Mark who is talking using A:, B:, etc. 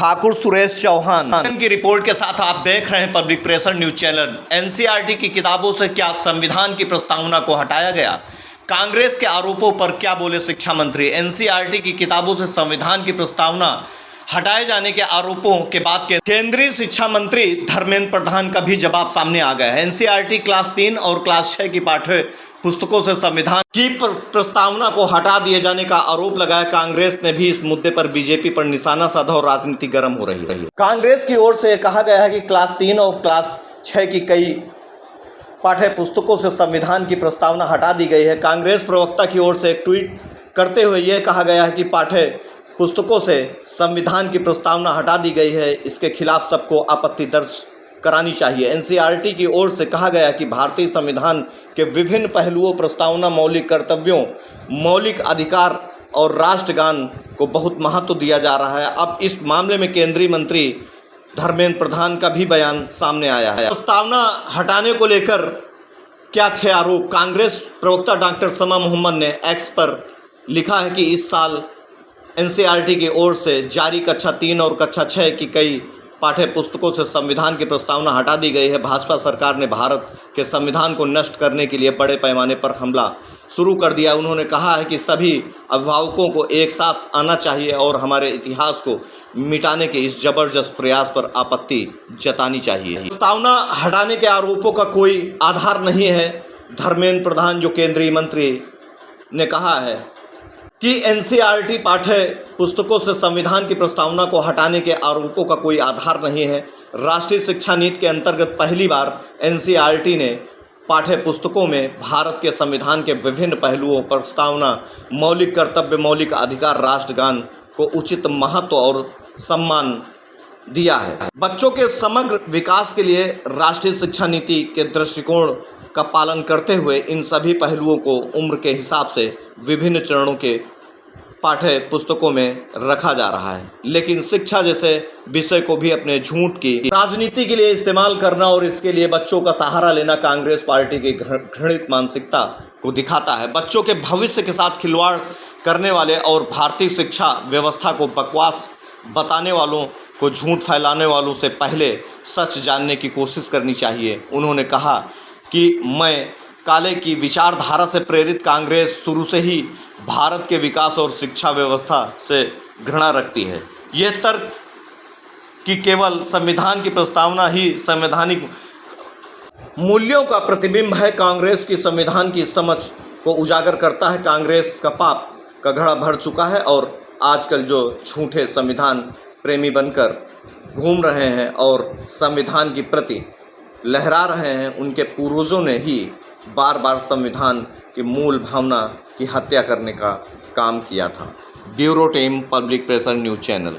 A: ठाकुर सुरेश चौहान की रिपोर्ट के साथ आप देख रहे हैं public pressure news channel. NCERT की किताबों से क्या संविधान की प्रस्तावना को हटाया गया? कांग्रेस के आरोपों पर क्या बोले शिक्षा मंत्री? एनसीईआरटी की किताबों से संविधान की प्रस्तावना हटाए जाने के आरोपों के बाद केंद्रीय शिक्षा मंत्री धर्मेंद्र प्रधान का भी जवाब सामने आ गया है। एनसीईआरटी क्लास 3 और क्लास 6 की पाठ्य पुस्तकों से संविधान की प्रस्तावना को हटा दिए जाने का आरोप लगाया। कांग्रेस ने भी इस मुद्दे पर बीजेपी पर निशाना साधा और राजनीति गर्म हो रही है। कांग्रेस की ओर से कहा गया है कि क्लास 3 और क्लास 6 की कई पाठ्य पुस्तकों से संविधान की प्रस्तावना हटा दी गई है। कांग्रेस प्रवक्ता की ओर से एक ट्वीट करते हुए यह कहा गया है कि पाठ्य पुस्तकों से संविधान की प्रस्तावना हटा दी गई है, इसके खिलाफ सबको आपत्ति दर्ज करानी चाहिए। एनसीईआरटी की ओर से कहा गया कि भारतीय संविधान के विभिन्न पहलुओं, प्रस्तावना, मौलिक कर्तव्यों, मौलिक अधिकार और राष्ट्रगान को बहुत महत्व दिया जा रहा है। अब इस मामले में केंद्रीय मंत्री धर्मेंद्र प्रधान का भी बयान सामने आया है। प्रस्तावना हटाने को लेकर क्या थे आरोप? कांग्रेस प्रवक्ता डॉक्टर समा मोहम्मद ने एक्स पर लिखा है कि इस साल एनसीईआरटी की ओर से जारी कक्षा 3 और कक्षा 6 की कई पाठ्य पुस्तकों से संविधान की प्रस्तावना हटा दी गई है। भाजपा सरकार ने भारत के संविधान को नष्ट करने के लिए बड़े पैमाने पर हमला शुरू कर दिया। उन्होंने कहा है कि सभी अभिभावकों को एक साथ आना चाहिए और हमारे इतिहास को मिटाने के इस जबरदस्त प्रयास पर आपत्ति जतानी चाहिए। प्रस्तावना हटाने के आरोपों का कोई आधार नहीं है। धर्मेंद्र प्रधान जो केंद्रीय मंत्री ने कहा है कि एनसीईआरटी पाठ्य पुस्तकों से संविधान की प्रस्तावना को हटाने के आरोपों का कोई आधार नहीं है। राष्ट्रीय शिक्षा नीति के अंतर्गत पहली बार एनसीईआरटी ने पाठ्य पुस्तकों में भारत के संविधान के विभिन्न पहलुओं, प्रस्तावना, मौलिक कर्तव्य, मौलिक अधिकार, राष्ट्रगान को उचित महत्व और सम्मान दिया है। बच्चों के समग्र विकास के लिए राष्ट्रीय शिक्षा नीति के दृष्टिकोण का पालन करते हुए इन सभी पहलुओं को उम्र के हिसाब से विभिन्न चरणों के पाठ्य पुस्तकों में रखा जा रहा है। लेकिन शिक्षा जैसे विषय को भी अपने झूठ की राजनीति के लिए इस्तेमाल करना और इसके लिए बच्चों का सहारा लेना कांग्रेस पार्टी की घृणित मानसिकता को दिखाता है। बच्चों के भविष्य के साथ खिलवाड़ करने वाले और भारतीय शिक्षा व्यवस्था को बकवास बताने वालों को, झूठ फैलाने वालों से पहले सच जानने की कोशिश करनी चाहिए। उन्होंने कहा कि मैं काले की विचारधारा से प्रेरित कांग्रेस शुरू से ही भारत के विकास और शिक्षा व्यवस्था से घृणा रखती है। ये तर्क कि केवल संविधान की प्रस्तावना ही संवैधानिक मूल्यों का प्रतिबिंब है, कांग्रेस की संविधान की समझ को उजागर करता है। कांग्रेस का पाप का घड़ा भर चुका है और आजकल जो झूठे संविधान प्रेमी बनकर घूम रहे हैं और संविधान की प्रति लहरा रहे हैं, उनके पूर्वजों ने ही बार बार संविधान की मूल भावना की हत्या करने का काम किया था। Bureau team, public pressure news channel.